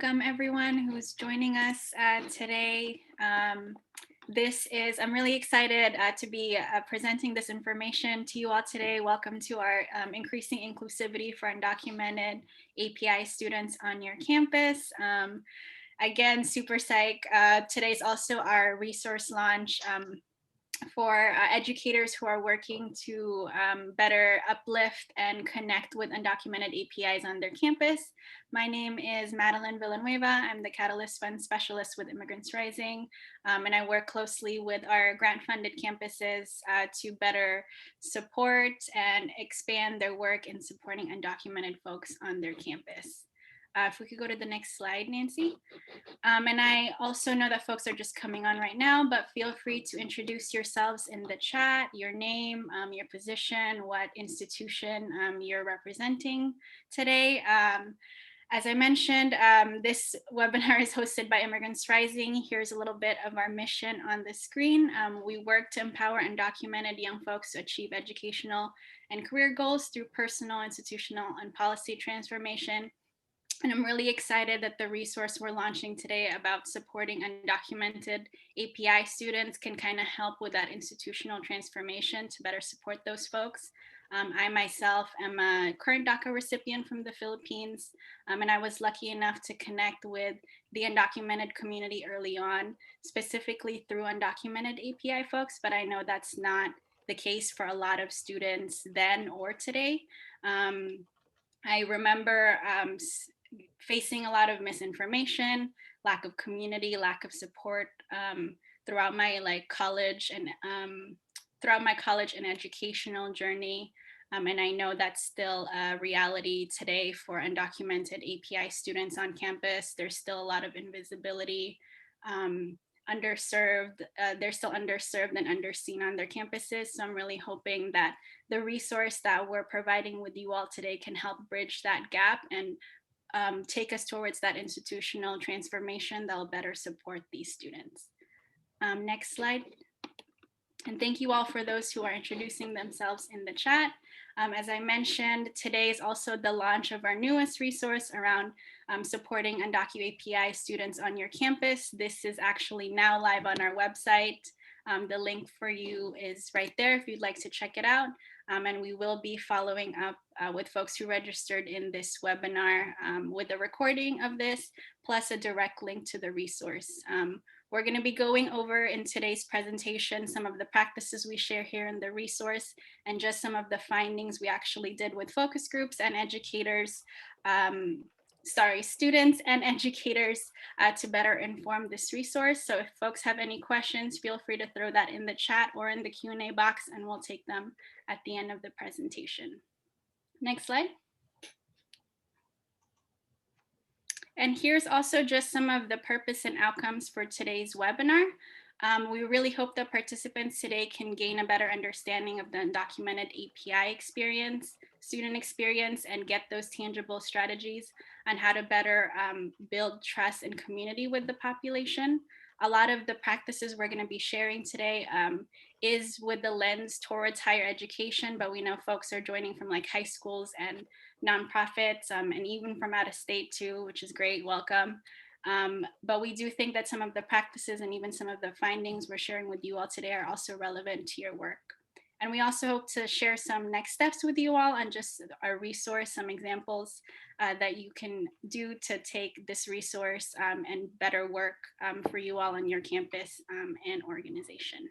welcome everyone who's joining us today. I'm really excited to be presenting this information to you all today. Welcome to our Increasing Inclusivity for Undocumented API Students on your campus. Again, super psych. Today's also our resource launch for educators who are working to better uplift and connect with undocumented APIs on their campus. My name is Madeline Villanueva. I'm the Catalyst Fund Specialist with Immigrants Rising, and I work closely with our grant-funded campuses to better support and expand their work in supporting undocumented folks on their campus. If we could go to the next slide, Nancy. And I also know that folks are just coming on right now, but feel free to introduce yourselves in the chat, your name, your position, what institution you're representing today. As I mentioned, this webinar is hosted by Immigrants Rising. Here's a little bit of our mission on the screen. We work to empower undocumented young folks to achieve educational and career goals through personal, institutional, and policy transformation. And I'm really excited that the resource we're launching today about supporting undocumented API students can kind of help with that institutional transformation to better support those folks. I myself am a current DACA recipient from the Philippines, and I was lucky enough to connect with the undocumented community early on, specifically through undocumented API folks, but I know that's not the case for a lot of students then or today. I remember facing a lot of misinformation, lack of community, lack of support throughout my college and educational journey. And I know that's still a reality today for undocumented API students on campus. There's still a lot of invisibility, underserved. They're still underserved and underseen on their campuses. So I'm really hoping that the resource that we're providing with you all today can help bridge that gap and take us towards that institutional transformation that will better support these students. Next slide. And thank you all for those who are introducing themselves in the chat. As I mentioned, today is also the launch of our newest resource around supporting UndocuAPI students on your campus. This is actually now live on our website. The link for you is right there if you'd like to check it out. And we will be following up with folks who registered in this webinar with a recording of this, plus a direct link to the resource. We're going to be going over in today's presentation some of the practices we share here in the resource and just some of the findings we actually did with focus groups and educators, students and educators to better inform this resource. So if folks have any questions, feel free to throw that in the chat or in the Q&A box and we'll take them at the end of the presentation. Next slide. And here's also just some of the purpose and outcomes for today's webinar. We really hope that participants today can gain a better understanding of the undocumented API experience, student experience, and get those tangible strategies on how to better build trust and community with the population. A lot of the practices we're going to be sharing today is with the lens towards higher education, but we know folks are joining from like high schools and nonprofits and even from out of state too, which is great, welcome. But we do think that some of the practices and even some of the findings we're sharing with you all today are also relevant to your work. And we also hope to share some next steps with you all on just our resource, some examples that you can do to take this resource and better work for you all on your campus and organization.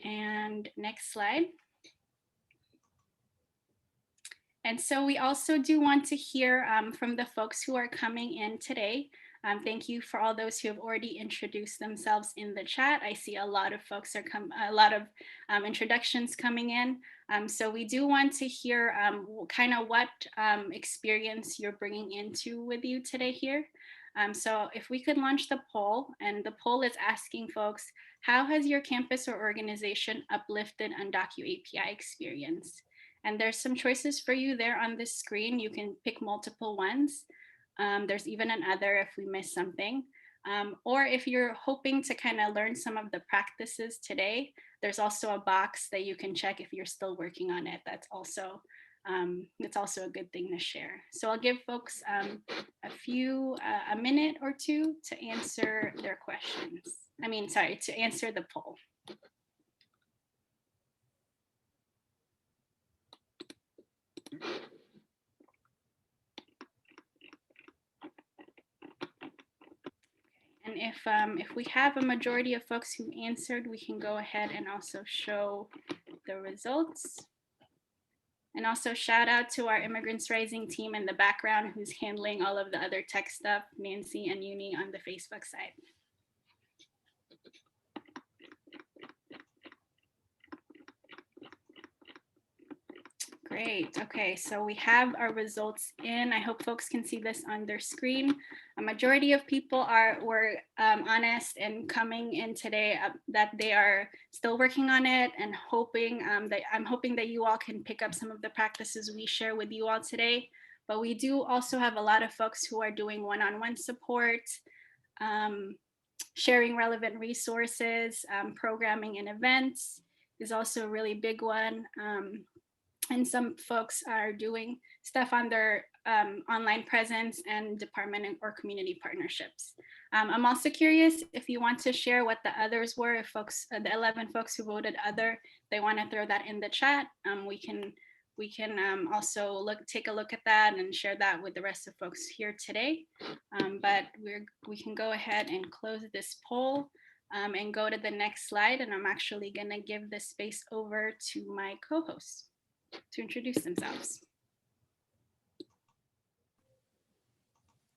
And next slide. And so we also do want to hear from the folks who are coming in today. Thank you for all those who have already introduced themselves in the chat. I see a lot of folks are a lot of introductions coming in. So we do want to hear kind of what experience you're bringing into with you today here. So if we could launch the poll, and the poll is asking folks, how has your campus or organization uplifted UndocuAPI experience? And there's some choices for you there on this screen. You can pick multiple ones. There's even another if we miss something. Or if you're hoping to kind of learn some of the practices today, there's also a box that you can check if you're still working on it. That's also it's also a good thing to share. So I'll give folks a minute or two to answer their questions. To answer the poll. And if we have a majority of folks who answered, we can go ahead and also show the results. And also shout out to our Immigrants Rising team in the background who's handling all of the other tech stuff, Nancy and Uni on the Facebook side. Great. Okay, so we have our results in. I hope folks can see this on their screen. A majority of people were honest and coming in today that they are still working on it, and hoping I'm hoping that you all can pick up some of the practices we share with you all today. But we do also have a lot of folks who are doing one-on-one support, sharing relevant resources, programming and events is also a really big one. And some folks are doing stuff on their online presence and department or community partnerships. I'm also curious if you want to share what the others were, if folks, the 11 folks who voted other, they want to throw that in the chat. We can also take a look at that and share that with the rest of folks here today. But we can go ahead and close this poll and go to the next slide. And I'm actually going to give this space over to my co-host to introduce themselves.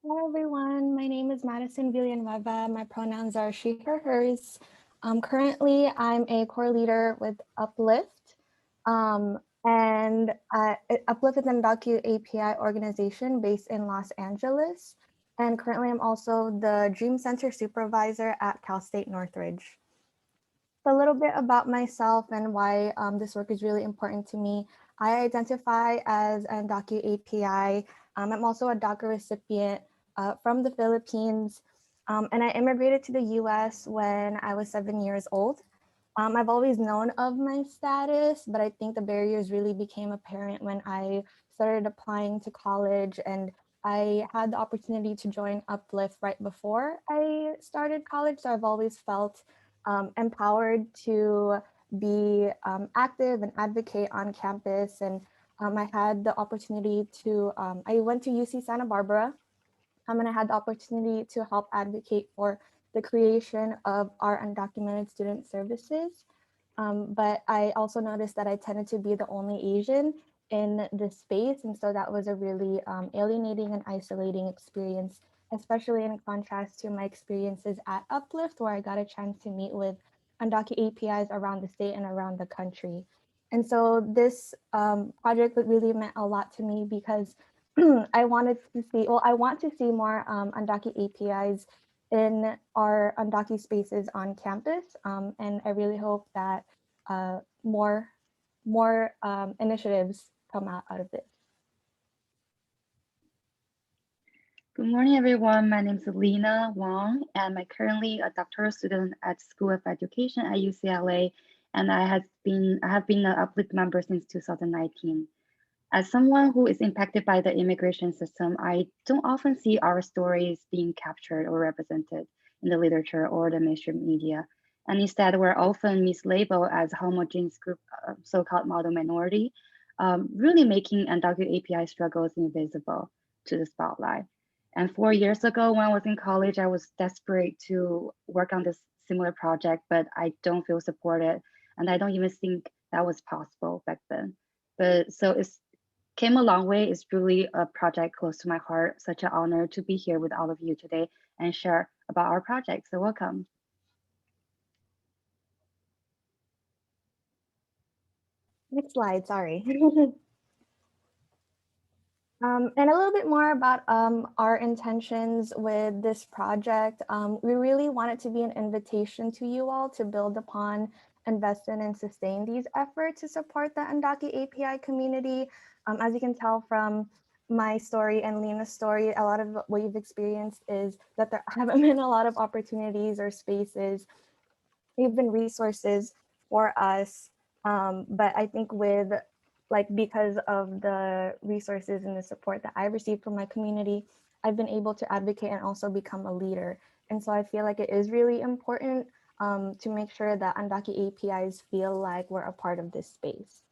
Hi everyone, my name is Madison Villanueva. My pronouns are she, her, hers. Currently, I'm a core leader with Uplift. Uplift is an UndocuAPI organization based in Los Angeles. And currently, I'm also the Dream Center supervisor at Cal State Northridge. A little bit about myself and why this work is really important to me. I identify as an UndocuAPI. I'm also a DACA recipient from the Philippines, and I immigrated to the US when I was 7 years old. I've always known of my status, but I think the barriers really became apparent when I started applying to college, and I had the opportunity to join Uplift right before I started college. So I've always felt empowered to be active and advocate on campus. And I had the opportunity to, I went to UC Santa Barbara, and I had the opportunity to help advocate for the creation of our undocumented student services. But I also noticed that I tended to be the only Asian in this space. And so that was a really alienating and isolating experience, especially in contrast to my experiences at Uplift, where I got a chance to meet with UndocuAPIs around the state and around the country. And so this project really meant a lot to me because I want to see more UndocuAPIs in our Undocu spaces on campus. And I really hope that more initiatives come out of this. Good morning, everyone. My name is Lena Wang, and I'm currently a doctoral student at School of Education at UCLA, and I have been an Uplift member since 2019. As someone who is impacted by the immigration system, I don't often see our stories being captured or represented in the literature or the mainstream media. And instead, we're often mislabeled as a homogeneous group, so-called model minority, really making UndocuAPI struggles invisible to the spotlight. And 4 years ago, when I was in college, I was desperate to work on this similar project, but I don't feel supported. And I don't even think that was possible back then. But so it's came a long way. It's really a project close to my heart. Such an honor to be here with all of you today and share about our project. So welcome. Next slide, sorry. And a little bit more about our intentions with this project. We really want it to be an invitation to you all to build upon, invest in, and sustain these efforts to support the UndocuAPI community. As you can tell from my story and Lena's story, a lot of what you've experienced is that there haven't been a lot of opportunities or spaces, even resources for us. But I think with like because of the resources and the support that I received from my community, I've been able to advocate and also become a leader. And so I feel like it is really important to make sure that UndocuAPIs feel like we're a part of this space.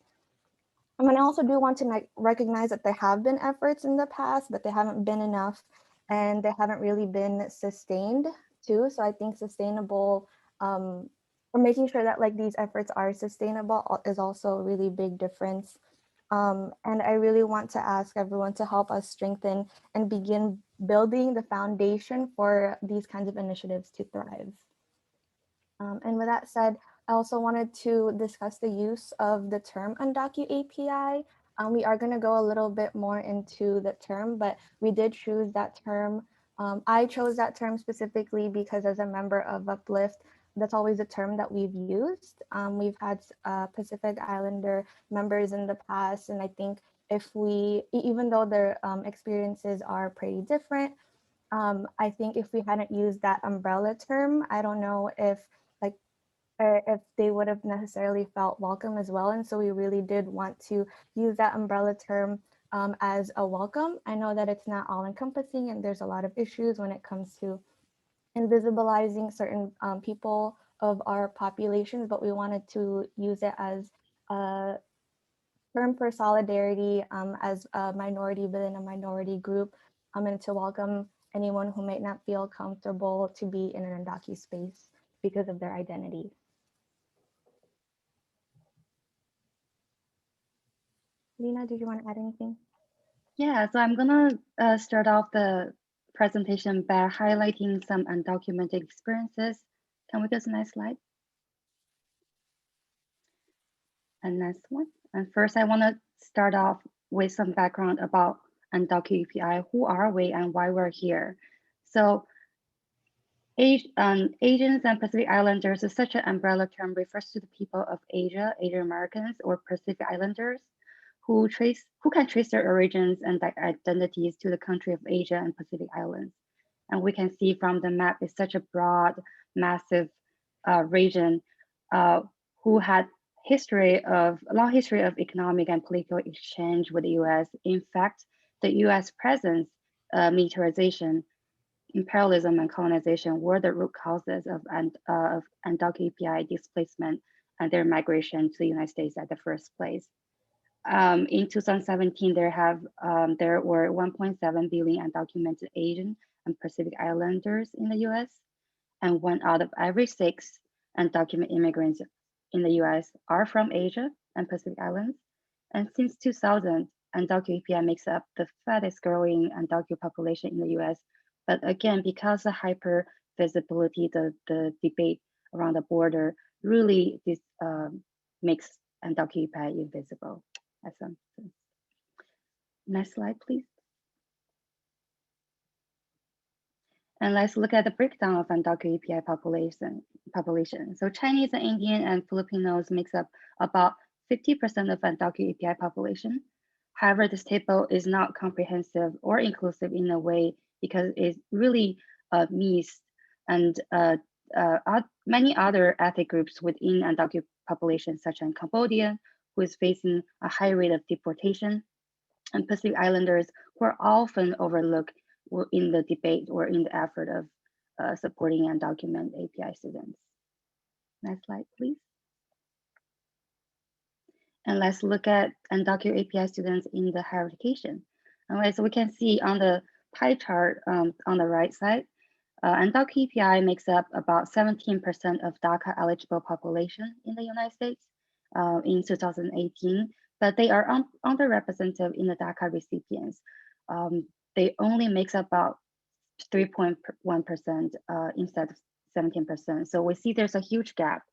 And I also do want to recognize that there have been efforts in the past, but they haven't been enough and they haven't really been sustained too. So I think sustainable or making sure that like these efforts are sustainable is also a really big difference. And I really want to ask everyone to help us strengthen and begin building the foundation for these kinds of initiatives to thrive. And with that said, I also wanted to discuss the use of the term UndocuAPI. We are going to go a little bit more into the term, but we did choose that term. I chose that term specifically because as a member of Uplift, that's always a term that we've used. We've had Pacific Islander members in the past, and I think if we, even though their experiences are pretty different, I think if we hadn't used that umbrella term, I don't know if they would have necessarily felt welcome as well. And so we really did want to use that umbrella term as a welcome. I know that it's not all encompassing and there's a lot of issues when it comes to invisibilizing certain people of our populations, but we wanted to use it as a term for solidarity as a minority within a minority group and to welcome anyone who might not feel comfortable to be in an Undocu space because of their identity. Lena, did you want to add anything? Yeah, so I'm gonna start off the presentation by highlighting some undocumented experiences. Can we go to the next slide? And next one. And first, I want to start off with some background about UndocuAPI. Who are we and why we're here? So Asians and Pacific Islanders is such an umbrella term, refers to the people of Asia, Asian Americans, or Pacific Islanders who can trace their origins and their identities to the country of Asia and Pacific Islands. And we can see from the map, it's such a broad, massive region who had a long history of economic and political exchange with the US. In fact, the US presence, militarization, imperialism and colonization were the root causes of UndocuAPI displacement and their migration to the United States at the first place. In 2017, there were 1.7 billion undocumented Asian and Pacific Islanders in the US, and 1 out of every 6 undocumented immigrants in the US are from Asia and Pacific Islands. And since 2000, UndocuAPI makes up the fastest growing undocumented population in the US. But again, because of hyper visibility, the debate around the border really makes UndocuAPI invisible. Next slide, please. And let's look at the breakdown of UndocuAPI population. So Chinese and Indian and Filipinos makes up about 50% of UndocuAPI population. However, this table is not comprehensive or inclusive in a way because it really missed and many other ethnic groups within undocumented population, such as Cambodia, who is facing a high rate of deportation, and Pacific Islanders, who are often overlooked in the debate or in the effort of supporting undocumented API students. Next slide, please. And let's look at UndocuAPI students in the higher education. And as we can see on the pie chart on the right side, UndocuAPI makes up about 17% of DACA eligible population in the United States in 2018, but they are underrepresented in the DACA recipients. They only makes up about 3.1% instead of 17%. So we see there's a huge gap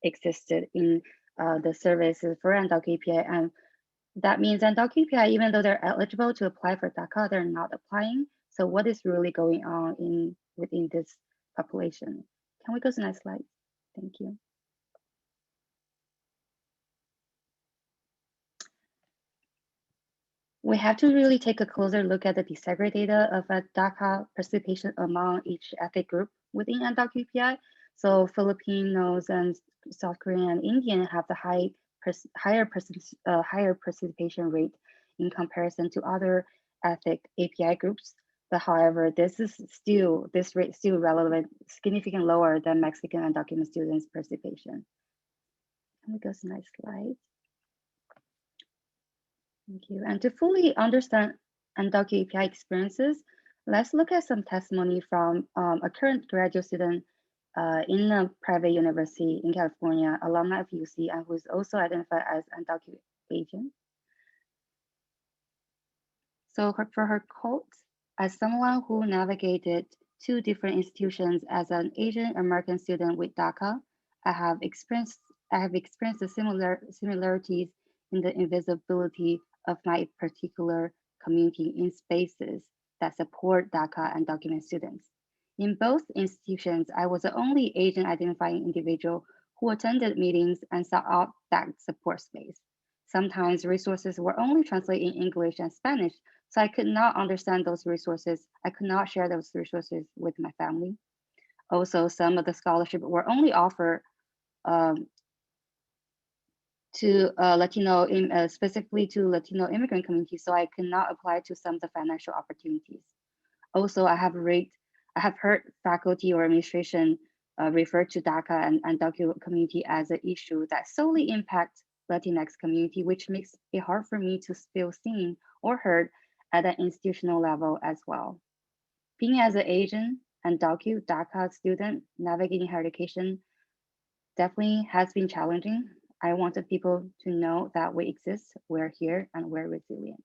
existed in the services for UndocuAPI, and that means UndocuAPI, even though they're eligible to apply for DACA, they're not applying. So what is really going on within this population? Can we go to the next slide? Thank you. We have to really take a closer look at the desegregated data of DACA participation among each ethnic group within UndocuAPI. So Filipinos and South Korean and Indian have the high higher participation rate in comparison to other ethnic API groups. But however, this rate still relevant, significantly lower than Mexican undocumented students' participation. Can we go to the next slide? Thank you. And to fully understand UndocuAPI experiences, let's look at some testimony from a current graduate student in a private university in California, alumni of UC, and who is also identified as undocumented agent. So for her quote, as someone who navigated 2 different institutions as an Asian American student with DACA, I have experienced the similarities in the invisibility of my particular community in spaces that support DACA and undocumented students. In both institutions, I was the only Asian identifying individual who attended meetings and sought out that support space. Sometimes resources were only translated in English and Spanish, so I could not understand those resources. I could not share those resources with my family. Also, some of the scholarship were only offered to specifically to Latino immigrant communities, so I could not apply to some of the financial opportunities. Also, I have heard faculty or administration refer to DACA and undocumented community as an issue that solely impacts Latinx community, which makes it hard for me to feel seen or heard at an institutional level as well. Being as an Asian and DACA student navigating higher education definitely has been challenging. I wanted people to know that we exist, we're here, and we're resilient.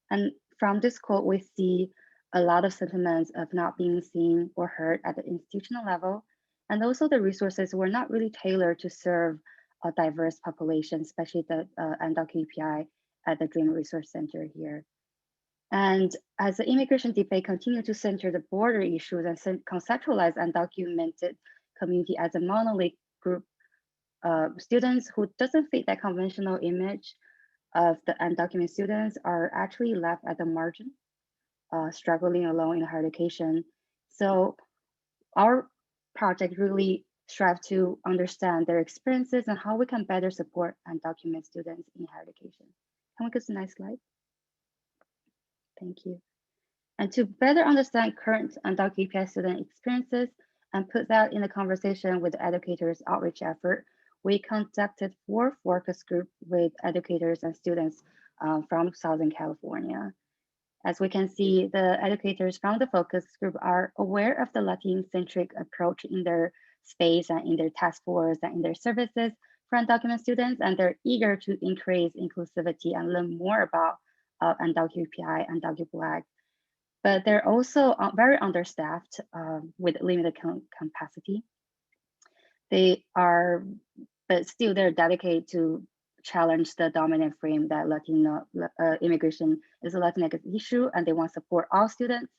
And from this quote, we see a lot of sentiments of not being seen or heard at the institutional level. And also the resources were not really tailored to serve a diverse population, especially the UndocuAPI at the Dream Resource Center here. And as the immigration debate continued to center the border issues and conceptualize undocumented community as a monolithic group, students who doesn't fit that conventional image of the undocumented students are actually left at the margin, struggling alone in higher education. So our project really strive to understand their experiences and how we can better support undocumented students in higher education. Can we go to the next slide? Thank you. And to better understand current UndocuAPI student experiences and put that in a conversation with the educators outreach effort, we conducted 4 focus groups with educators and students from Southern California. As we can see, the educators from the focus group are aware of the Latin-centric approach in their space and in their task force and in their services for undocumented students, and they're eager to increase inclusivity and learn more about UndocuAPI and UndocuBlack. But they're also very understaffed with limited capacity. But still they're dedicated to challenge the dominant frame that Latino immigration is a Latinx issue, and they want to support all students.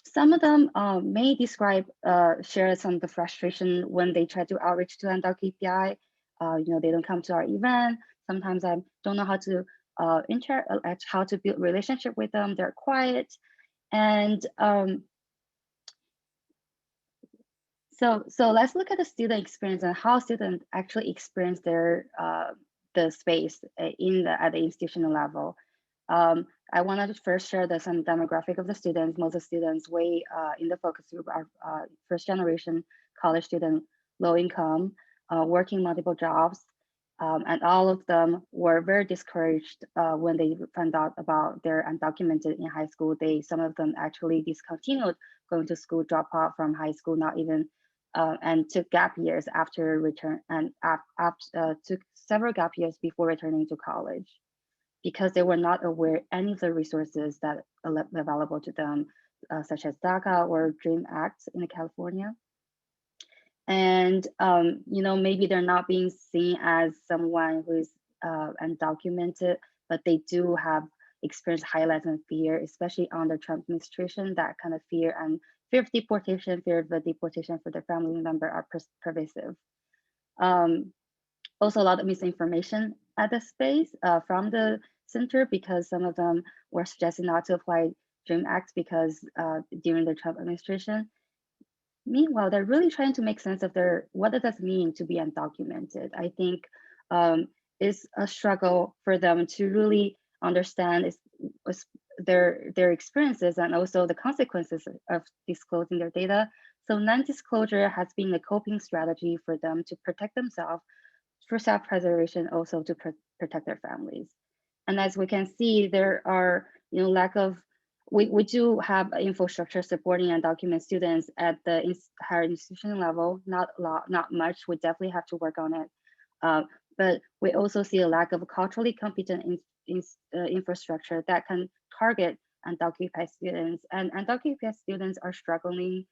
Some of them may share some of the frustration when they try to outreach to UndocuAPI. They don't come to our event. Sometimes I don't know how to how to build relationship with them. They're quiet, and so let's look at the student experience and how students actually experience their the space at the institutional level. I wanted to first share some demographic of the students. Most of the students in the focus group are first generation college student, low income, working multiple jobs. And all of them were very discouraged when they found out about their undocumented in high school. Some of them actually discontinued going to school, drop out from high school, not even, and took gap years after return, and took several gap years before returning to college, because they were not aware any of the resources that are available to them, such as DACA or DREAM Act in California. And maybe they're not being seen as someone who is undocumented, but they do have experienced high levels of fear, especially under Trump administration. That kind of fear and fear of deportation, fear of the deportation for their family member are pervasive. Also, a lot of misinformation at the space from the center, because some of them were suggesting not to apply DREAM Act because during the Trump administration. meanwhile, they're really trying to make sense of what does it mean to be undocumented. I think it's a struggle for them to really understand their experiences and also the consequences of disclosing their data. So non-disclosure has been a coping strategy for them to protect themselves, for self-preservation, also to protect their families. And as we can see, there are lack of we do have infrastructure supporting undocumented students at the higher institution level, not a lot, not much. We definitely have to work on it. But we also see a lack of culturally competent infrastructure that can target undocumented students. And undocumented students are struggling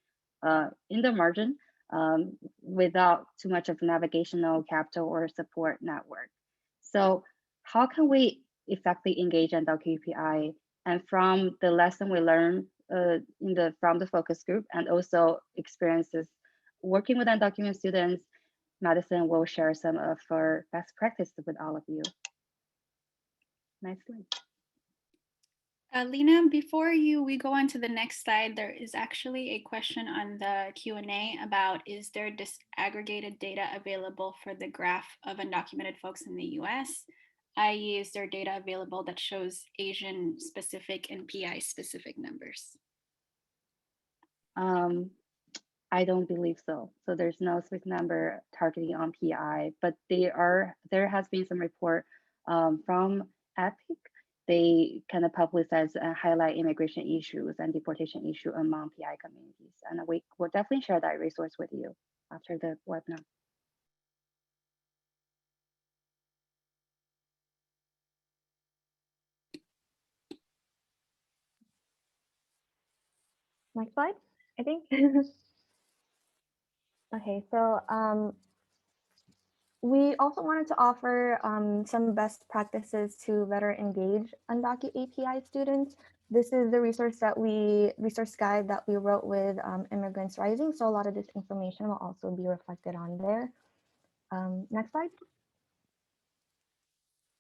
in the margin without too much of navigational capital or support network. So how can we effectively engage UndocuAPI? And from the lesson we learned from the focus group and also experiences working with undocumented students, Madison will share some of her best practices with all of you. Next slide. Lena, before we go on to the next slide, there is actually a question on the Q&A about, is there disaggregated data available for the graph of undocumented folks in the US? i.e., is there data available that shows Asian specific and PI specific numbers? I don't believe so. So there's no specific number targeting on PI, but there has been some report from EPIC. They kind of publicize and highlight immigration issues and deportation issue among PI communities. And we will definitely share that resource with you after the webinar. Next slide, I think. Okay, so we also wanted to offer some best practices to better engage UndocuAPI students. This is the resource guide that we wrote with Immigrants Rising. So a lot of this information will also be reflected on there. Next slide.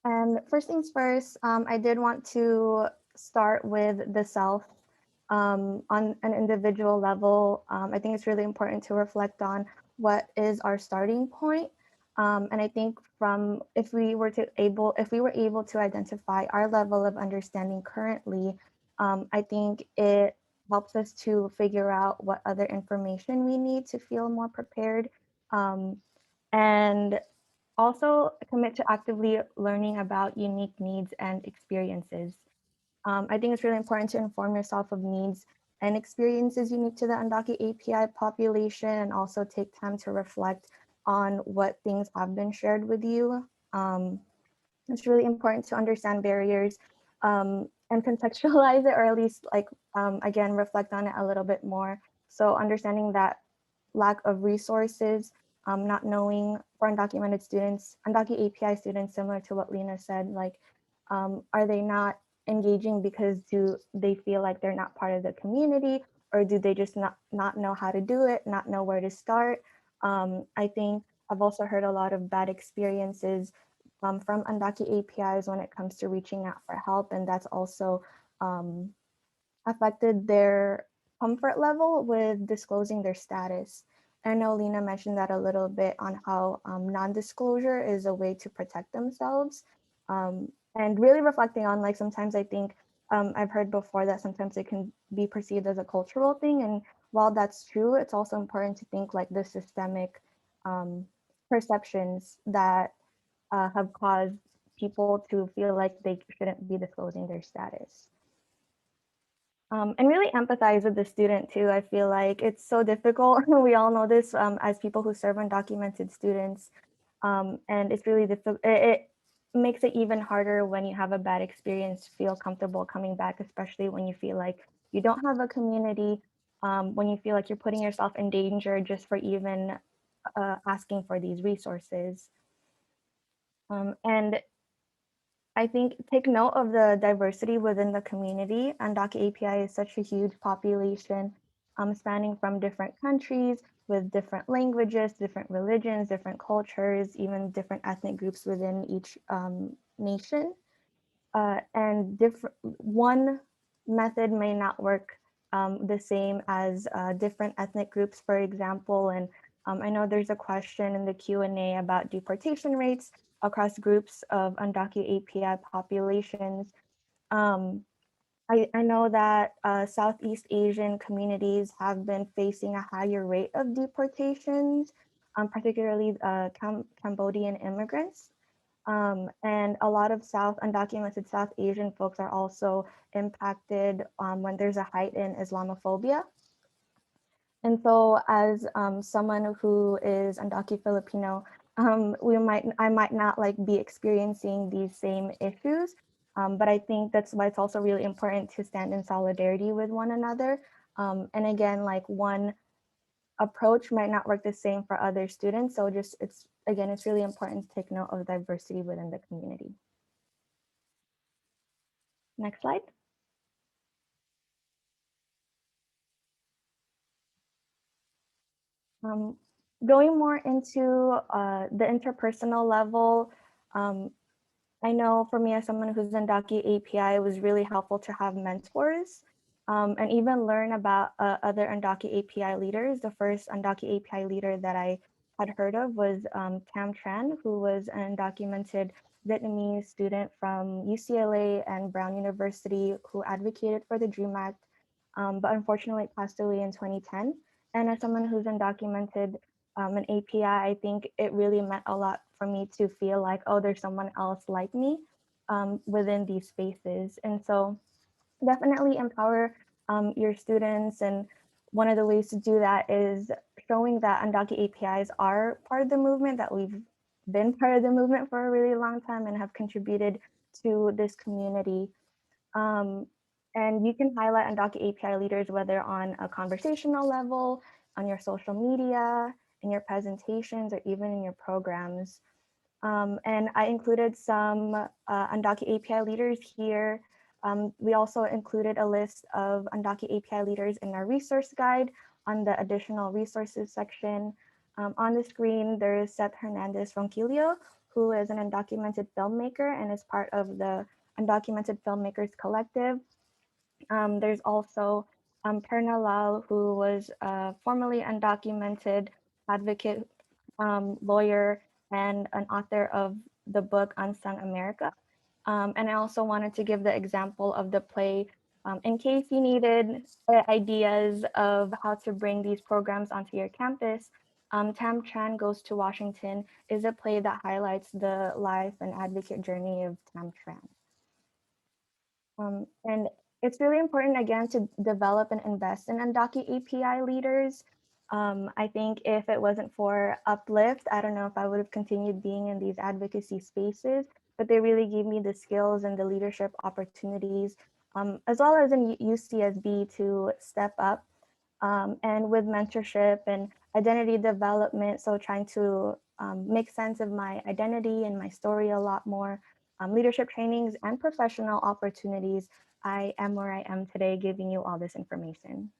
And first things first, I did want to start with the self. On an individual level, I think it's really important to reflect on what is our starting point. And I think if we were able to identify our level of understanding currently, I think it helps us to figure out what other information we need to feel more prepared. And also commit to actively learning about unique needs and experiences. I think it's really important to inform yourself of needs and experiences unique to the UndocuAPI population, and also take time to reflect on what things have been shared with you. It's really important to understand barriers and contextualize it, or at least again, reflect on it a little bit more. So understanding that lack of resources, not knowing for undocumented students, UndocuAPI students, similar to what Lena said, like, are they not engaging because do they feel like they're not part of the community, or do they just not know how to do it, not know where to start? I think I've also heard a lot of bad experiences from UndocuAPIs when it comes to reaching out for help, and that's also affected their comfort level with disclosing their status. I know Lena mentioned that a little bit on how non-disclosure is a way to protect themselves, and really reflecting on, like, sometimes I think I've heard before that sometimes it can be perceived as a cultural thing, and while that's true, it's also important to think like the systemic perceptions that have caused people to feel like they shouldn't be disclosing their status. And really empathize with the student too. I feel like it's so difficult. We all know this as people who serve undocumented students. And it's really difficult. It makes it even harder when you have a bad experience to feel comfortable coming back, especially when you feel like you don't have a community, when you feel like you're putting yourself in danger just for even asking for these resources. And I think take note of the diversity within the community. UndocuAPI is such a huge population spanning from different countries with different languages, different religions, different cultures, even different ethnic groups within each nation. And one method may not work the same as different ethnic groups, for example. And I know there's a question in the Q&A about deportation rates across groups of UndocuAPI populations. I know that Southeast Asian communities have been facing a higher rate of deportations, particularly Cambodian immigrants. And a lot of undocumented South Asian folks are also impacted when there's a height in Islamophobia. And so as someone who is Undocu-Filipino, I might not like be experiencing these same issues, but I think that's why it's also really important to stand in solidarity with one another. And again, like one approach might not work the same for other students. So just it's really important to take note of diversity within the community. Next slide. Going more into the interpersonal level, I know for me as someone who's in UndocuAPI, it was really helpful to have mentors and even learn about other UndocuAPI leaders. The first UndocuAPI leader that I had heard of was Tam Tran, who was an undocumented Vietnamese student from UCLA and Brown University who advocated for the DREAM Act, but unfortunately passed away in 2010. And as someone who's undocumented an API, I think it really meant a lot for me to feel like, oh, there's someone else like me within these spaces. And so definitely empower your students. And one of the ways to do that is showing that UndocuAPIs are part of the movement, that we've been part of the movement for a really long time and have contributed to this community. And you can highlight UndocuAPI leaders, whether on a conversational level, on your social media, in your presentations, or even in your programs. And I included some UndocuAPI leaders here. We also included a list of UndocuAPI leaders in our resource guide on the additional resources section. On the screen, there is Seth Hernandez Ronquillo, who is an undocumented filmmaker and is part of the Undocumented Filmmakers Collective. There's also Perna Lal, who was a formerly undocumented advocate, lawyer, and an author of the book Unsung America. And I also wanted to give the example of the play in case you needed ideas of how to bring these programs onto your campus. Tam Tran Goes to Washington is a play that highlights the life and advocate journey of Tam Tran. And it's really important, again, to develop and invest in UndocuAPI leaders. I think if it wasn't for Uplift, I don't know if I would have continued being in these advocacy spaces, but they really gave me the skills and the leadership opportunities, as well as in UCSB, to step up. And with mentorship and identity development, so trying to make sense of my identity and my story a lot more, leadership trainings and professional opportunities, I am where I am today, giving you all this information.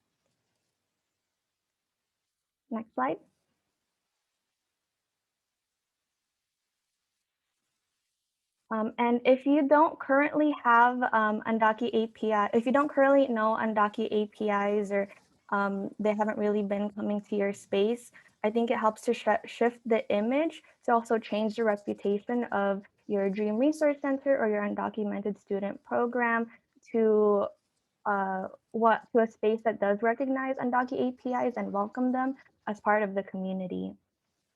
Next slide. And if you don't currently have UndocuAPI, if you don't currently know UndocuAPIs, or they haven't really been coming to your space, I think it helps to shift the image to also change the reputation of your Dream Resource Center or your undocumented student program to a space that does recognize UndocuAPIs and welcome them as part of the community.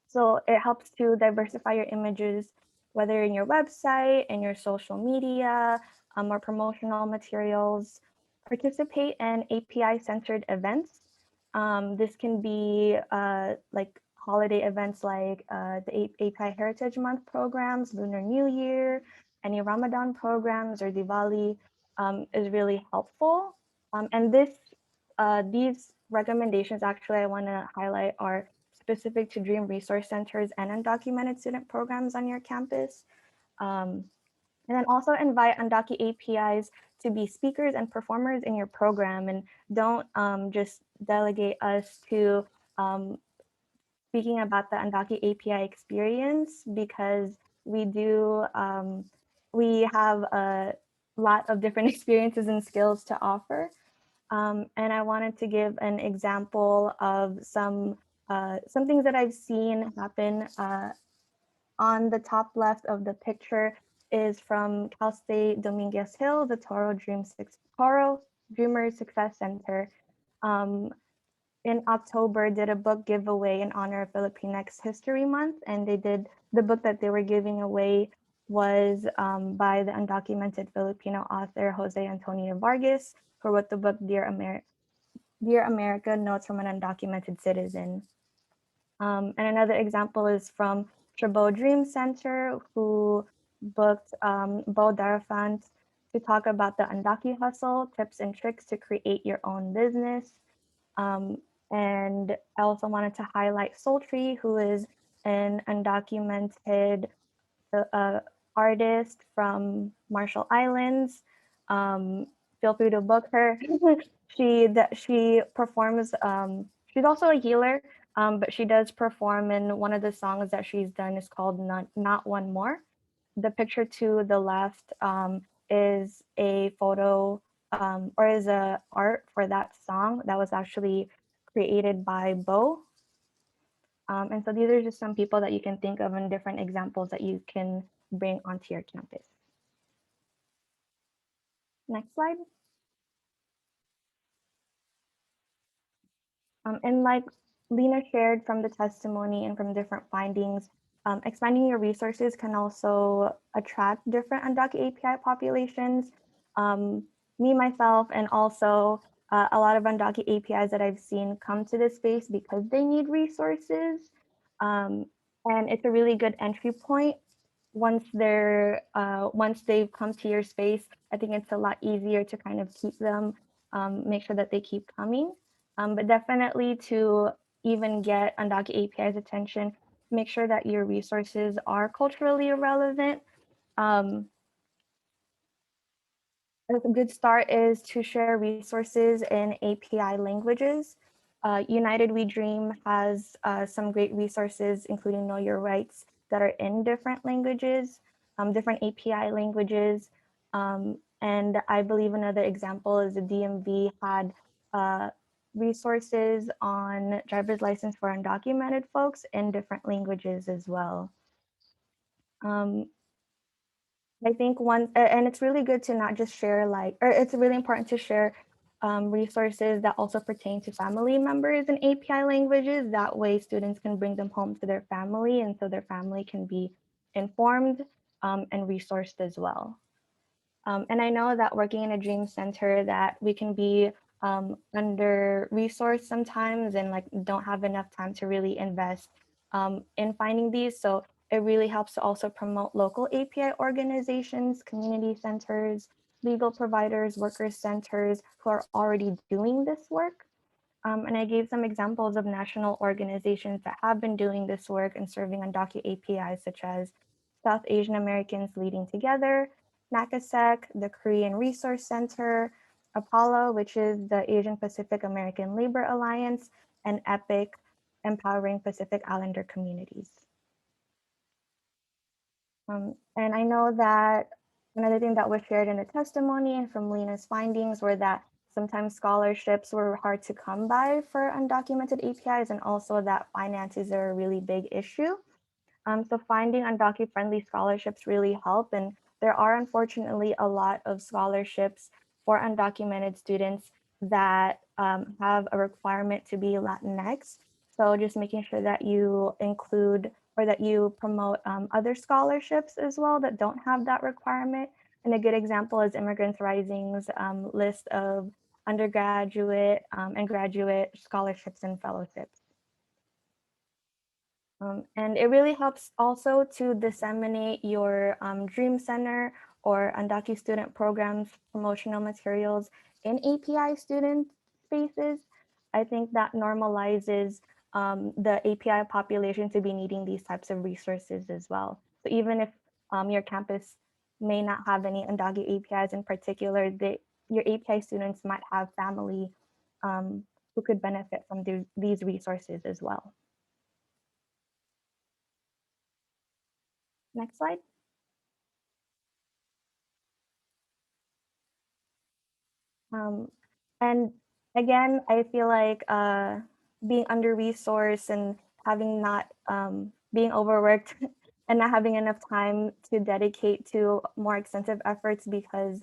So it helps to diversify your images, whether in your website, in your social media, or promotional materials. Participate in API-centered events. This can be like holiday events like the API Heritage Month programs, Lunar New Year, any Ramadan programs, or Diwali is really helpful. And these recommendations, actually, I want to highlight, are specific to Dream Resource Centers and undocumented student programs on your campus. And then also invite UndocuAPIs to be speakers and performers in your program, and don't just delegate us to speaking about the UndocuAPI experience, because we have a lot of different experiences and skills to offer. And I wanted to give an example of some things that I've seen happen. On the top left of the picture is from Cal State Dominguez Hill, the Toro Dreamer Success Center. In October did a book giveaway in honor of Filipinx History Month, and the book that they were giving away was by the undocumented Filipino author Jose Antonio Vargas, who wrote the book Dear America, Notes from an Undocumented Citizen. And another example is from Chabot Dream Center, who booked Bo Darafant to talk about the Undaki hustle, tips and tricks to create your own business. And I also wanted to highlight Sultry, who is an undocumented artist from Marshall Islands. Feel free to book her. She performs. She's also a healer, but she does perform. And one of the songs that she's done is called "Not One More." The picture to the left is a photo or is a art for that song that was actually created by Bo. And so these are just some people that you can think of and different examples that you can bring onto your campus. Next slide. And like Lena shared from the testimony and from different findings, expanding your resources can also attract different UndocuAPI populations. Me, myself, and also a lot of UndocuAPIs that I've seen come to this space because they need resources. And it's a really good entry point. Once they've come to your space, I think it's a lot easier to kind of keep them, make sure that they keep coming. But definitely to even get UndocuAPI's attention, make sure that your resources are culturally relevant. A good start is to share resources in API languages. United We Dream has some great resources, including Know Your Rights, that are in different languages, different API languages. And I believe another example is the DMV had resources on driver's license for undocumented folks in different languages as well. I think and it's really good to not just share or it's really important to share resources that also pertain to family members in API languages. That way students can bring them home to their family, and so their family can be informed and resourced as well. And I know that working in a dream center that we can be under resourced sometimes and like don't have enough time to really invest in finding these. So it really helps to also promote local API organizations, community centers, legal providers, workers centers who are already doing this work. And I gave some examples of national organizations that have been doing this work and serving UndocuAPIs, such as South Asian Americans Leading Together, NACASEC, the Korean Resource Center, Apollo, which is the Asian Pacific American Labor Alliance, and EPIC, Empowering Pacific Islander Communities. And I know that another thing that was shared in the testimony and from Lena's findings were that sometimes scholarships were hard to come by for undocumented APIs, and also that finances are a really big issue. So finding undocu-friendly scholarships really help, and there are unfortunately a lot of scholarships for undocumented students that have a requirement to be Latinx. So just making sure that you include or that you promote other scholarships as well that don't have that requirement. And a good example is Immigrants Rising's list of undergraduate and graduate scholarships and fellowships. And it really helps also to disseminate your Dream Center or Undocu student programs, promotional materials in API student spaces. I think that normalizes the API population to be needing these types of resources as well. So even if your campus may not have any Undocu APIs in particular, your API students might have family who could benefit from these resources as well. Next slide. And again, I feel like being under-resourced and having not being overworked and not having enough time to dedicate to more extensive efforts because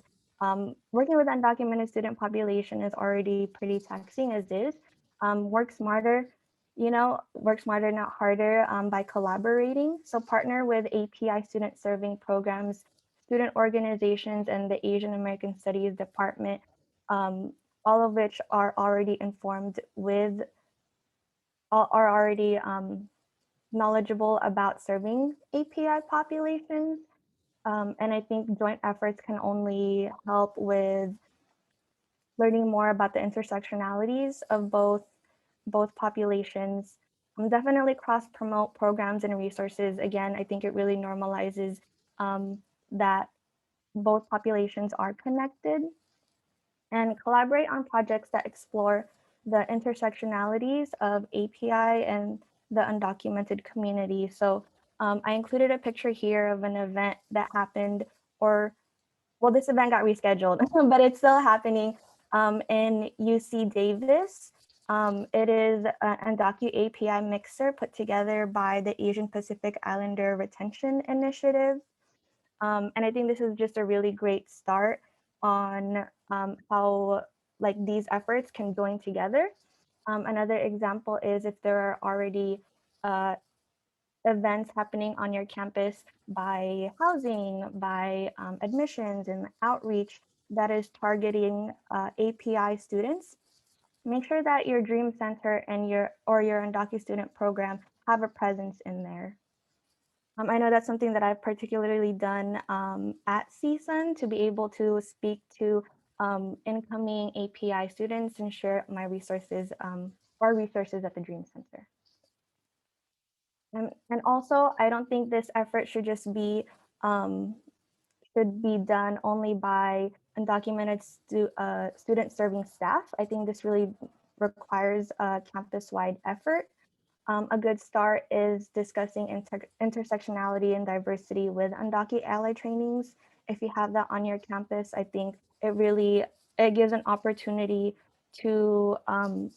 working with undocumented student population is already pretty taxing as is. Work smarter, work smarter, not harder by collaborating. So partner with API student serving programs, student organizations, and the Asian American Studies Department, all of which are already informed with, are already knowledgeable about serving API populations. And I think joint efforts can only help with learning more about the intersectionalities of both populations. Definitely cross-promote programs and resources. Again, I think it really normalizes that both populations are connected, and collaborate on projects that explore the intersectionalities of API and the undocumented community. So I included a picture here of an event that happened, or well, this event got rescheduled, but it's still happening in UC Davis. It is an UndocuAPI mixer put together by the Asian Pacific Islander Retention Initiative. And I think this is just a really great start on how like these efforts can join together. Another example is if there are already events happening on your campus by housing, by admissions and outreach that is targeting API students, make sure that your Dream Center and your Undocu student program have a presence in there. I know that's something that I've particularly done at CSUN to be able to speak to incoming API students and share my resources or resources at the Dream Center. And also, I don't think this effort should just be done only by undocumented student serving staff. I think this really requires a campus-wide effort. A good start is discussing intersectionality and diversity with UndocuAPI trainings. If you have that on your campus, I think it gives an opportunity to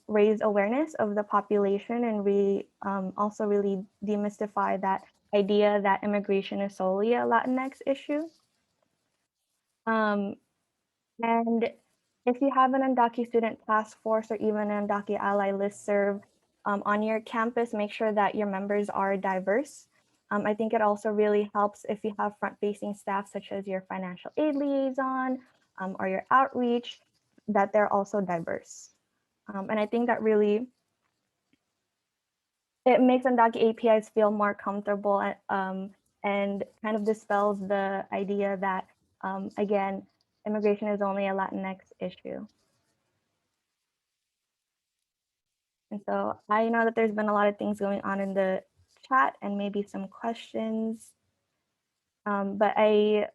raise awareness of the population and also really demystify that idea that immigration is solely a Latinx issue. And if you have an Undocu student task force or even an Undocu ally listserv on your campus, make sure that your members are diverse. I think it also really helps if you have front-facing staff such as your financial aid liaison or your outreach, that they're also diverse. And I think that really, it makes UndocuAPIs feel more comfortable and kind of dispels the idea that, again, immigration is only a Latinx issue. And so I know that there's been a lot of things going on in the chat and maybe some questions, but I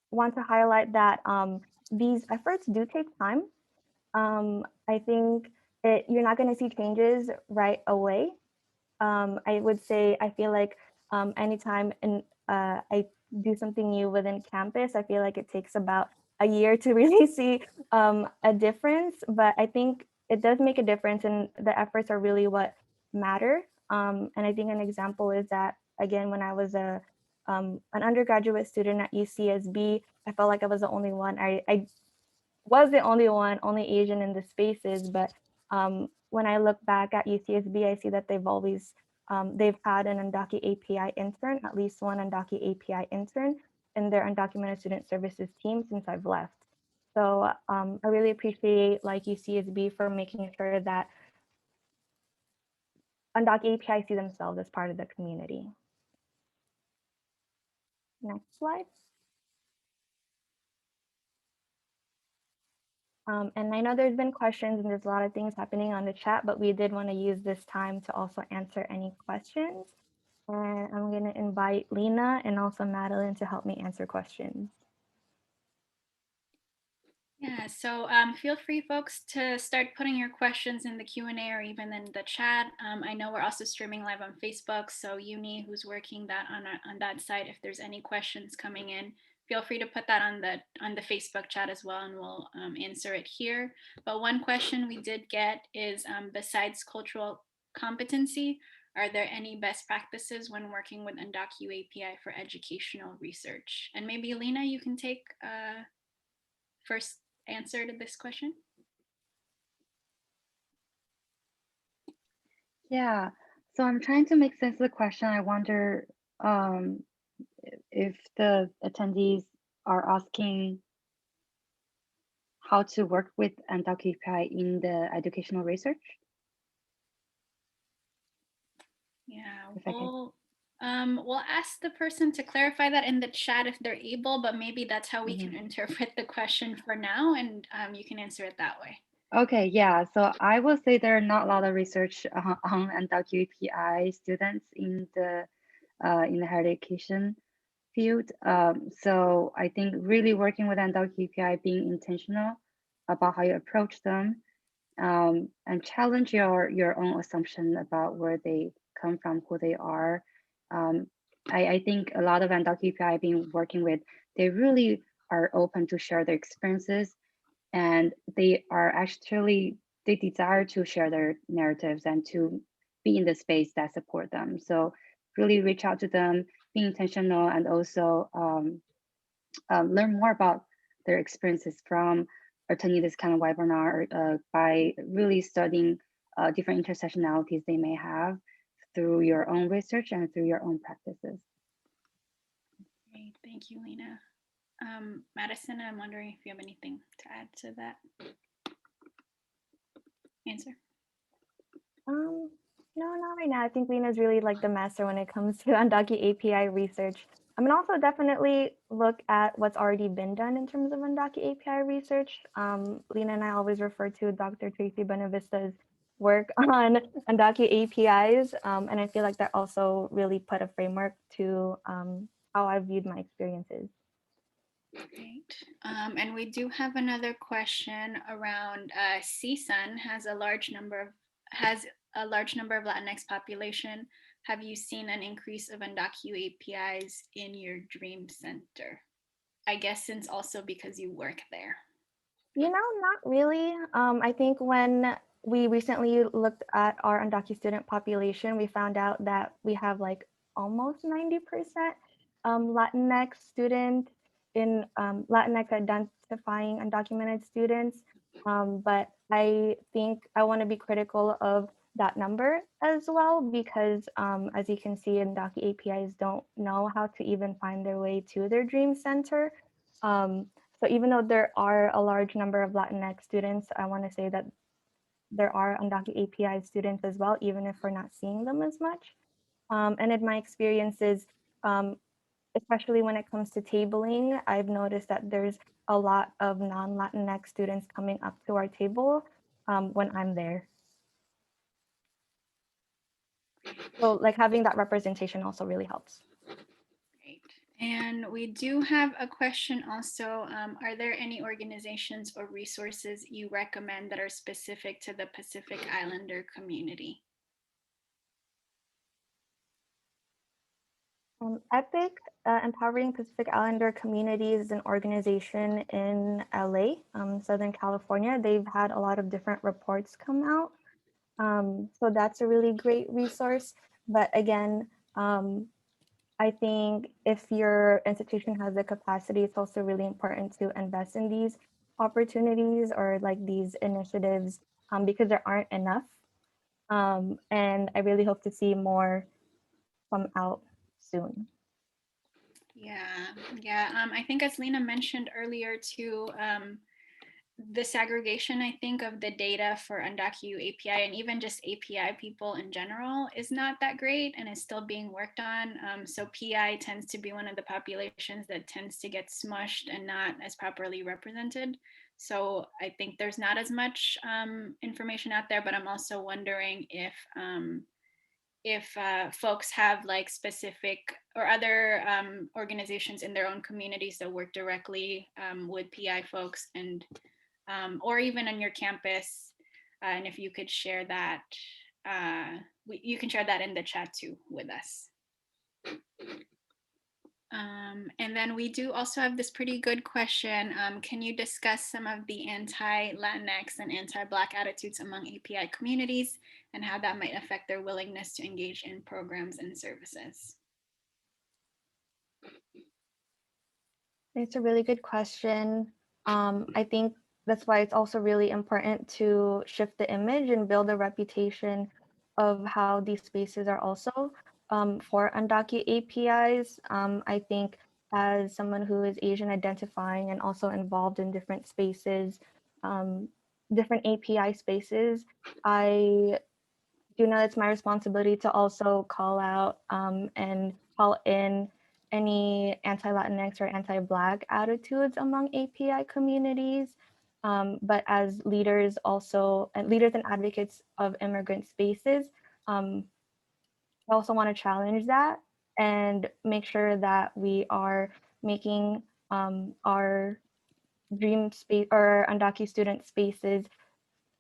want to highlight that these efforts do take time. I think you're not going to see changes right away. I would say I feel like anytime I do something new within campus, I feel like it takes about a year to really see a difference, but I think it does make a difference and the efforts are really what matter. And I think an example is that, again, when I was an undergraduate student at UCSB, I felt like I was the only one. I was the only one, only Asian in the spaces, but when I look back at UCSB, I see that they've had an UndocuAPI intern, at least one UndocuAPI intern in their undocumented student services team since I've left. So I really appreciate like UCSB for making sure that UndocuAPI see themselves as part of the community. Next slide. And I know there's been questions and there's a lot of things happening on the chat, but we did want to use this time to also answer any questions. And I'm going to invite Lena and also Madeline to help me answer questions. Yeah, so feel free, folks, to start putting your questions in the Q&A or even in the chat. I know we're also streaming live on Facebook, so Uni, who's working that on that side, if there's any questions coming in, feel free to put that on the Facebook chat as well, and we'll answer it here. But one question we did get is, besides cultural competency, are there any best practices when working with UndocuAPI for educational research? And maybe Lena, you can take first answer to this question. Yeah, so I'm trying to make sense of the question. I wonder if the attendees are asking how to work with UndocuAPI in the educational research. Yeah, If I can. we'll ask the person to clarify that in the chat if they're able, but maybe that's how we Mhm. can interpret the question for now, and you can answer it that way. Okay, yeah. So I will say there are not a lot of research on UndocuAPI students in the higher education field. So I think really working with UndocuAPI, being intentional about how you approach them, and challenge your own assumption about where they come from, who they are. I think a lot of UndocuAPI I've been working with, they really are open to share their experiences, and they are actually, they desire to share their narratives and to be in the space that support them. So really reach out to them, be intentional, and also learn more about their experiences from attending this kind of webinar by really studying different intersectionalities they may have through your own research and through your own practices. Great, thank you, Lena. Madison, I'm wondering if you have anything to add to that answer. No, not right now. I think Lena's really like the master when it comes to UndocuAPI research. I mean, also definitely look at what's already been done in terms of UndocuAPI research. Lena and I always refer to Dr. Tracy Benavista's work on UndocuAPIs, and I feel like that also really put a framework to how I viewed my experiences. Great. And we do have another question around CSUN has a large number of Latinx population. Have you seen an increase of UndocuAPIs in your dream center? I guess since also because you work there. You know, not really. I think when we recently looked at our undocumented student population, we found out that we have like almost 90% Latinx student in Latinx identifying undocumented students. But I think I want to be critical of that number as well, because as you can see, undocumented APIs don't know how to even find their way to their dream center. So even though there are a large number of Latinx students, I want to say that there are undocumented API students as well, even if we're not seeing them as much. And in my experiences, especially when it comes to tabling, I've noticed that there's a lot of non-Latinx students coming up to our table when I'm there. So like having that representation also really helps. Great. And we do have a question also. Are there any organizations or resources you recommend that are specific to the Pacific Islander community? EPIC, Empowering Pacific Islander Communities, is an organization in LA, Southern California. They've had a lot of different reports come out. So that's a really great resource. But again, I think if your institution has the capacity, it's also really important to invest in these opportunities or like these initiatives because there aren't enough. And I really hope to see more come out soon. Yeah. I think as Lena mentioned earlier too, the segregation, I think, of the data for UndocuAPI and even just API people in general is not that great and is still being worked on. So PI tends to be one of the populations that tends to get smushed and not as properly represented. So I think there's not as much information out there, but I'm also wondering if folks have like specific or other organizations in their own communities that work directly with PI folks and or even on your campus. And if you could share that, you can share that in the chat too with us. And then we do also have this pretty good question. Can you discuss some of the anti-Latinx and anti-Black attitudes among API communities and how that might affect their willingness to engage in programs and services? It's a really good question. I think that's why it's also really important to shift the image and build a reputation of how these spaces are also for UndocuAPIs. I think as someone who is Asian identifying and also involved in different spaces, different API spaces, I do know it's my responsibility to also call out and call in any anti-Latinx or anti-Black attitudes among API communities. But as leaders also, and leaders and advocates of immigrant spaces, I also want to challenge that and make sure that we are making our dream space or Undocu student spaces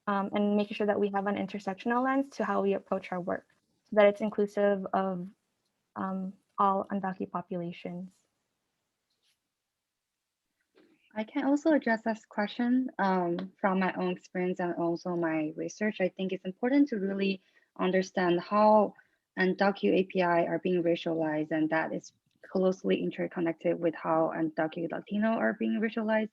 and making sure that we have an intersectional lens to how we approach our work so that it's inclusive of all undocumented populations. I can also address this question from my own experience and also my research. I think it's important to really understand how UndocuAPI are being racialized, and that is closely interconnected with how undocumented Latino are being racialized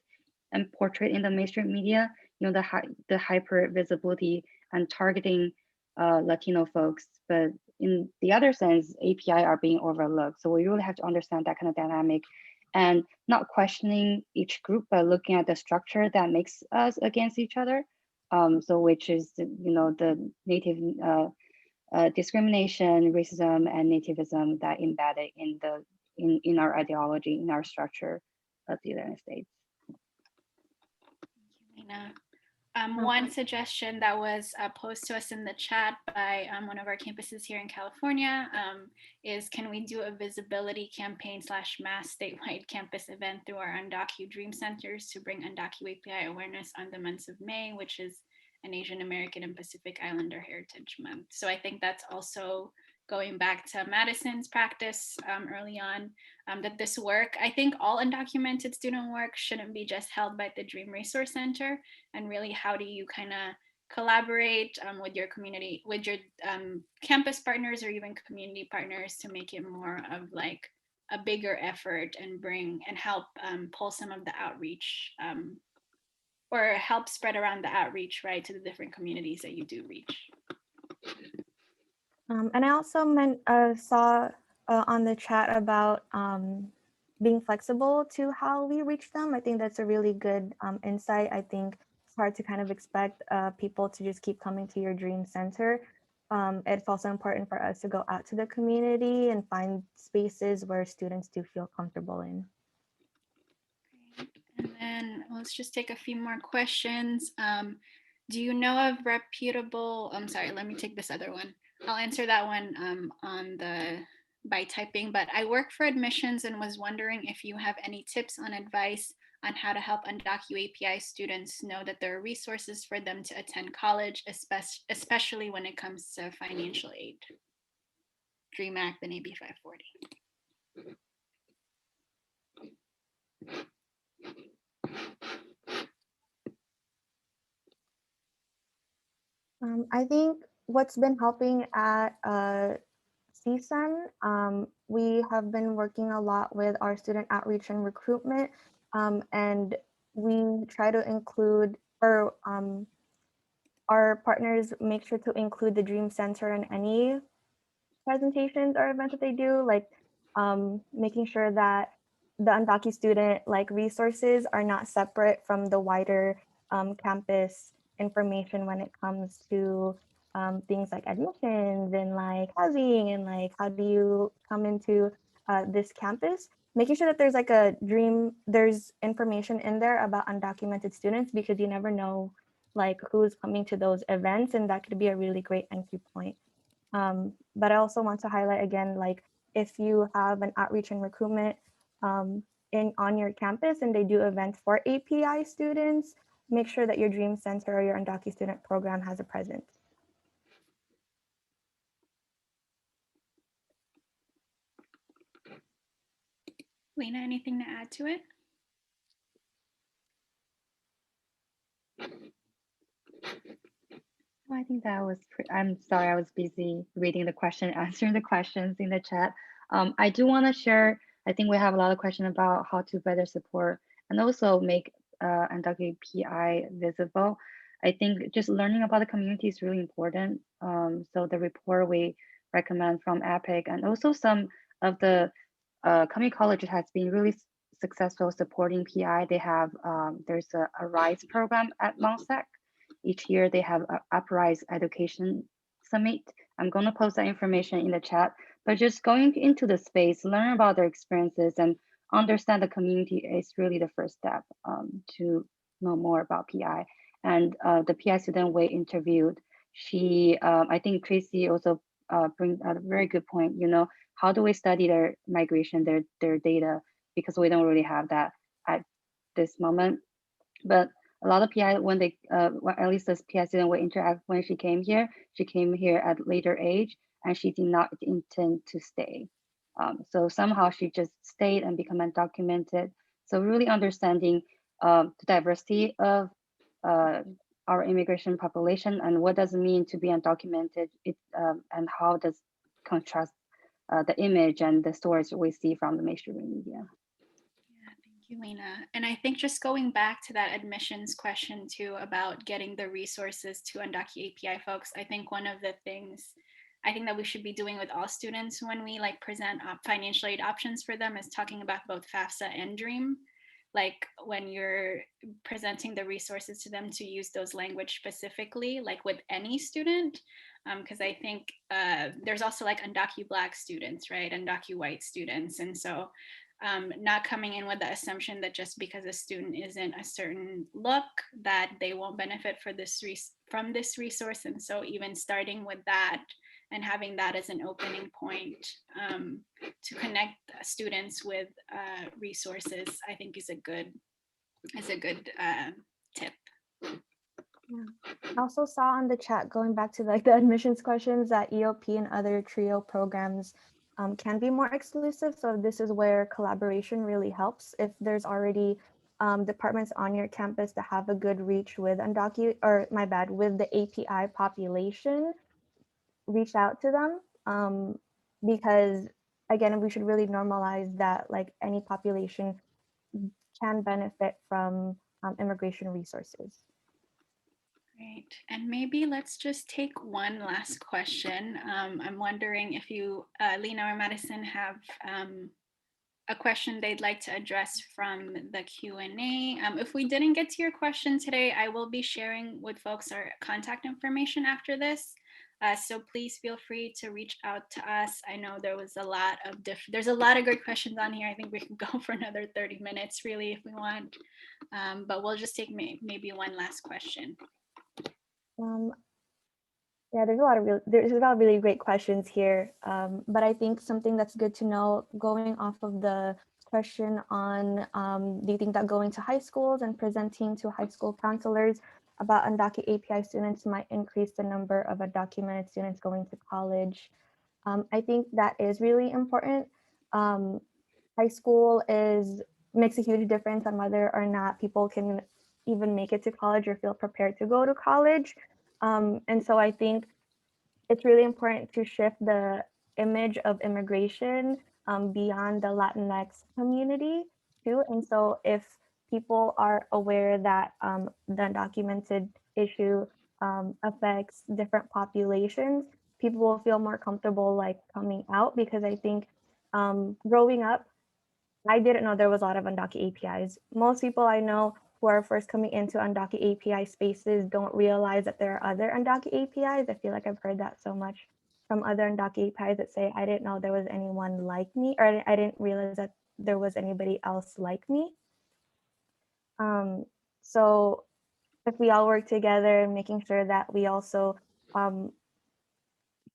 and portrayed in the mainstream media. You know, the hyper visibility and targeting Latino folks, but in the other sense, API are being overlooked. So we really have to understand that kind of dynamic and not questioning each group, but looking at the structure that makes us against each other. So which is, you know, the native discrimination, racism, and nativism that embedded in our ideology, in our structure of the United States. Thank you, Lena. One suggestion that was posed to us in the chat by one of our campuses here in California is, can we do a visibility campaign / mass statewide campus event through our Undocu Dream Centers to bring UndocuAPI awareness on the months of May, which is an Asian American and Pacific Islander Heritage Month. So I think that's also going back to Madison's practice early on, that this work, I think all undocumented student work shouldn't be just held by the Dream Resource Center, and really how do you kind of collaborate with your community, with your campus partners or even community partners to make it more of like a bigger effort and bring and help pull some of the outreach or help spread around the outreach, right, to the different communities that you do reach. And I also saw on the chat about being flexible to how we reach them. I think that's a really good insight. I think it's hard to kind of expect people to just keep coming to your dream center. It's also important for us to go out to the community and find spaces where students do feel comfortable in. And then let's just take a few more questions. Do you know of reputable, I'm sorry, let me take this other one. I'll answer that one by typing, but I work for admissions and was wondering if you have any tips on advice on how to help UndocuAPI students know that there are resources for them to attend college, especially when it comes to financial aid. DREAM Act and AB 540. I think what's been helping at CSUN, we have been working a lot with our student outreach and recruitment, and we try to include, or our partners make sure to include the Dream Center in any presentations or events that they do, like making sure that the Undocu student like resources are not separate from the wider campus information when it comes to things like admissions and like housing and like how do you come into this campus. Making sure that there's like there's information in there about undocumented students, because you never know like who's coming to those events, and that could be a really great entry point. But I also want to highlight again, like if you have an outreach and recruitment on your campus and they do events for API students, make sure that your Dream Center or your Undocu student program has a presence. Lena, anything to add to it? I think that was, I'm sorry, I was busy reading the question, answering the questions in the chat. I do want to share, I think we have a lot of questions about how to better support and also make UndocuAPI visible. I think just learning about the community is really important. So the report we recommend from EPIC and also some of the community colleges has been really successful supporting PI. They have, there's a RISE program at MONSEC. Each year they have an Uprise Education Summit. I'm going to post that information in the chat, but just going into the space, learn about their experiences and understand the community is really the first step to know more about PI. And the PI student we interviewed, she, I think Tracy also brings a very good point, you know, how do we study their migration, their data, because we don't really have that at this moment. But a lot of PI, when they, well, at least this PI student will interact when she came here at later age, and she did not intend to stay. So somehow she just stayed and become undocumented. So really understanding the diversity of our immigration population and what does it mean to be undocumented, and how does contrast the image and the stories we see from the mainstream media. Thank you, Lena. And I think just going back to that admissions question too about getting the resources to UndocuAPI folks, I think one of the things I think that we should be doing with all students when we like present financial aid options for them is talking about both FAFSA and DREAM. Like when you're presenting the resources to them to use those language specifically, like with any student, because I think there's also like Undocu-Black students, right? Undocu-White students. And so not coming in with the assumption that just because a student isn't a certain look that they won't benefit from this resource. And so even starting with that and having that as an opening point to connect students with resources, I think is a good tip. Yeah. I also saw on the chat, going back to like the admissions questions, that EOP and other TRIO programs can be more exclusive. So this is where collaboration really helps. If there's already departments on your campus that have a good reach with with the API population, reach out to them, because again, we should really normalize that like any population can benefit from immigration resources. Great. And maybe let's just take one last question. I'm wondering if you, Lena or Madison, have a question they'd like to address from the Q&A. If we didn't get to your question today, I will be sharing with folks our contact information after this. So please feel free to reach out to us. I know there was there's a lot of good questions on here. I think we can go for another 30 minutes really if we want, but we'll just take maybe one last question. Yeah, there's a lot of really great questions here. But I think something that's good to know, going off of the question on, do you think that going to high schools and presenting to high school counselors about UndocuAPI students might increase the number of undocumented students going to college? I think that is really important. High school makes a huge difference on whether or not people can even make it to college or feel prepared to go to college. And so I think it's really important to shift the image of immigration beyond the Latinx community too. And so if people are aware that the undocumented issue affects different populations, people will feel more comfortable like coming out, because I think growing up, I didn't know there was a lot of UndocuAPIs. Most people I know who are first coming into UndocuAPI spaces don't realize that there are other UndocuAPIs. I feel like I've heard that so much from other UndocuAPIs that say, I didn't know there was anyone like me, or I didn't realize that there was anybody else like me. So if we all work together, making sure that we also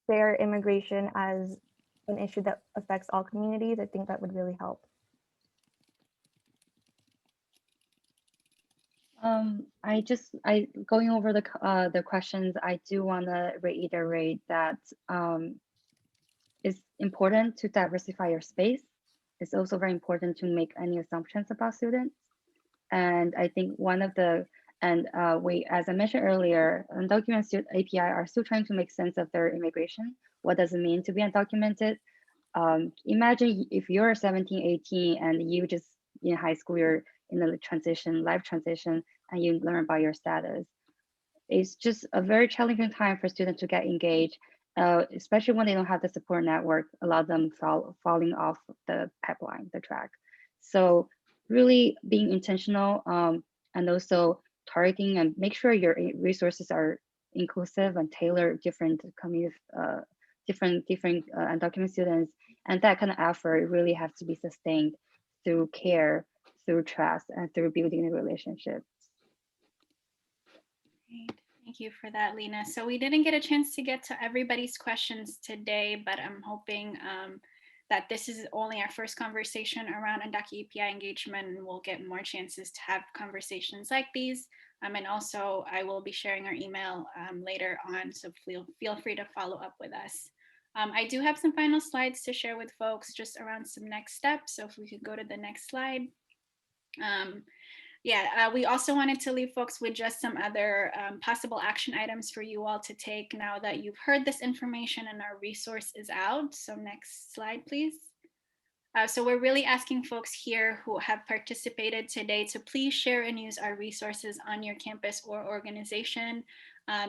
share immigration as an issue that affects all communities, I think that would really help. Going over the questions, I do want to reiterate that it's important to diversify your space. it's also very important to make any assumptions about students. And I think one of the, as I mentioned earlier, undocumented API are still trying to make sense of their immigration. What does it mean to be undocumented? Imagine if you're 17, 18, and you just in high school, you're in a transition, life transition, and you learn about your status. It's just a very challenging time for students to get engaged, especially when they don't have the support network, a lot of them falling off the pipeline, the track. So really being intentional and also targeting and make sure your resources are inclusive and tailored different community, different undocumented students. And that kind of effort really has to be sustained through care, through trust, and through building the relationships. Great. Thank you for that, Lena. So we didn't get a chance to get to everybody's questions today, but I'm hoping that this is only our first conversation around UndocuAPI engagement, and we'll get more chances to have conversations like these. And also I will be sharing our email later on, so feel free to follow up with us. I do have some final slides to share with folks just around some next steps. So if we could go to the next slide. We also wanted to leave folks with just some other possible action items for you all to take now that you've heard this information and our resource is out. So next slide, please. So we're really asking folks here who have participated today to please share and use our resources on your campus or organization.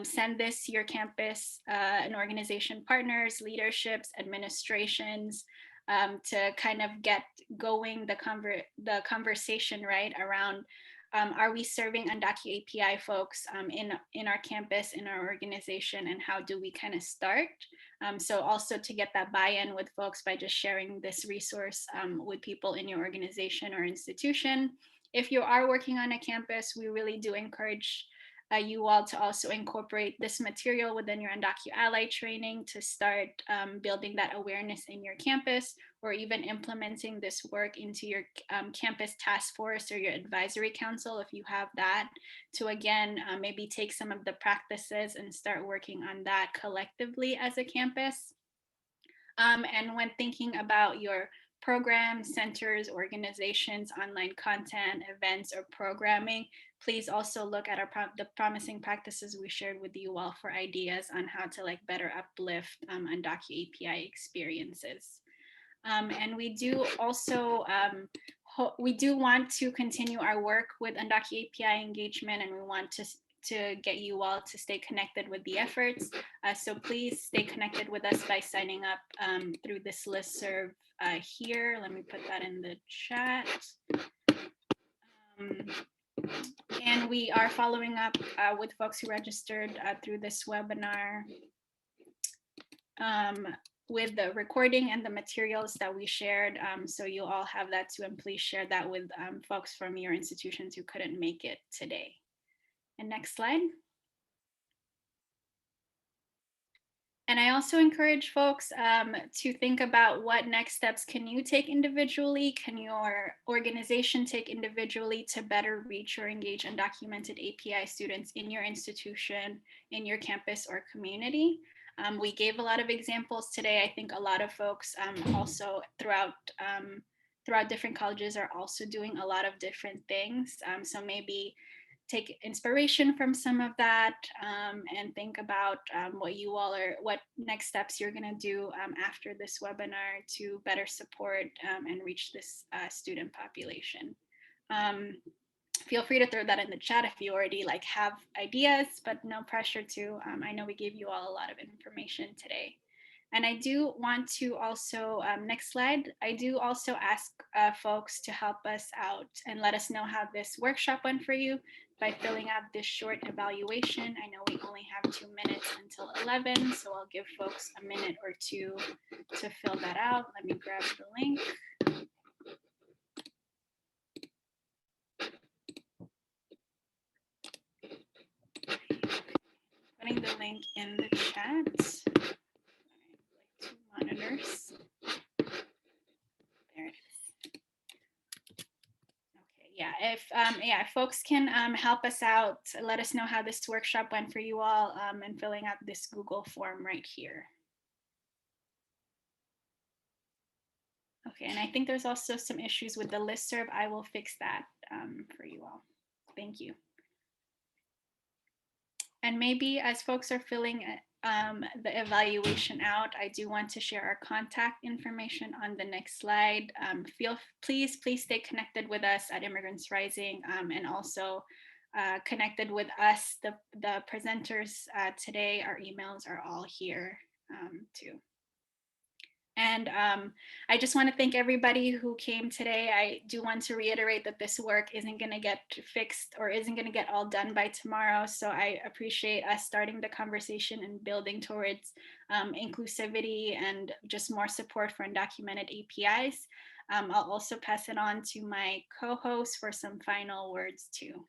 Send this to your campus and organization partners, leaderships, administrations, to kind of get going the conversation right around are we serving UndocuAPI folks in our campus, in our organization, and how do we kind of start? So also to get that buy-in with folks by just sharing this resource with people in your organization or institution. If you are working on a campus, we really do encourage you all to also incorporate this material within your UndocuALI training to start building that awareness in your campus, or even implementing this work into your campus task force or your advisory council if you have that, to again, maybe take some of the practices and start working on that collectively as a campus. And when thinking about your programs, centers, organizations, online content, events, or programming, please also look at the promising practices we shared with you all for ideas on how to better uplift UndocuAPI experiences. And we do also we do want to continue our work with UndocuAPI engagement, and we want to get you all to stay connected with the efforts. So please stay connected with us by signing up through this listserv here. Let me put that in the chat. And we are following up with folks who registered through this webinar with the recording and the materials that we shared. So you'll all have that too, and please share that with folks from your institutions who couldn't make it today. And next slide. And I also encourage folks to think about what next steps can you take individually, can your organization take individually to better reach or engage undocumented API students in your institution, in your campus or community. We gave a lot of examples today. I think a lot of folks also throughout different colleges are also doing a lot of different things. So maybe take inspiration from some of that and think about what next steps you're going to do after this webinar to better support and reach this student population. Feel free to throw that in the chat if you already have ideas, but no pressure to. I know we gave you all a lot of information today. And I do want to also, next slide, I do also ask folks to help us out and let us know how this workshop went for you by filling out this short evaluation. I know we only have 2 minutes until 11, so I'll give folks a minute or two to fill that out. Let me grab the link. Putting the link in the chat. Two monitors. There it is. Okay, yeah. If folks can help us out, let us know how this workshop went for you all, and filling out this Google form right here. Okay, and I think there's also some issues with the listserv. I will fix that for you all. Thank you. And maybe as folks are filling the evaluation out, I do want to share our contact information on the next slide. Please stay connected with us at Immigrants Rising, and also connected with us, the presenters today. Our emails are all here too. And I just want to thank everybody who came today. I do want to reiterate that this work isn't going to get fixed or isn't going to get all done by tomorrow. So I appreciate us starting the conversation and building towards inclusivity and just more support for undocumented APIs. I'll also pass it on to my co-host for some final words too.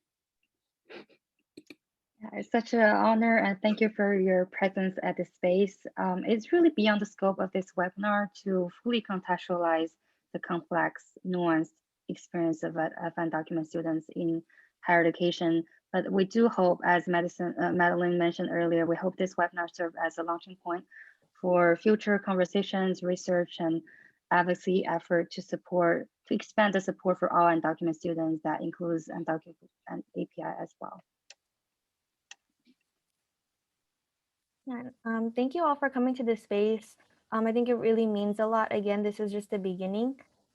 It's such an honor, and thank you for your presence at this space. It's really beyond the scope of this webinar to fully contextualize the complex, nuanced experience of undocumented students in higher education. But we do hope, as Madeline mentioned earlier, we hope this webinar serves as a launching point for future conversations, research, and advocacy effort to expand the support for all undocumented students that includes undocumented API as well. Thank you all for coming to this space. I think it really means a lot. Again, this is just the beginning.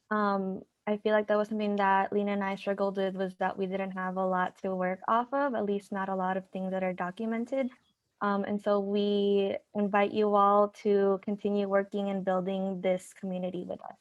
I feel like that was something that Lena and I struggled with, was that we didn't have a lot to work off of, at least not a lot of things that are documented. And so we invite you all to continue working and building this community with us.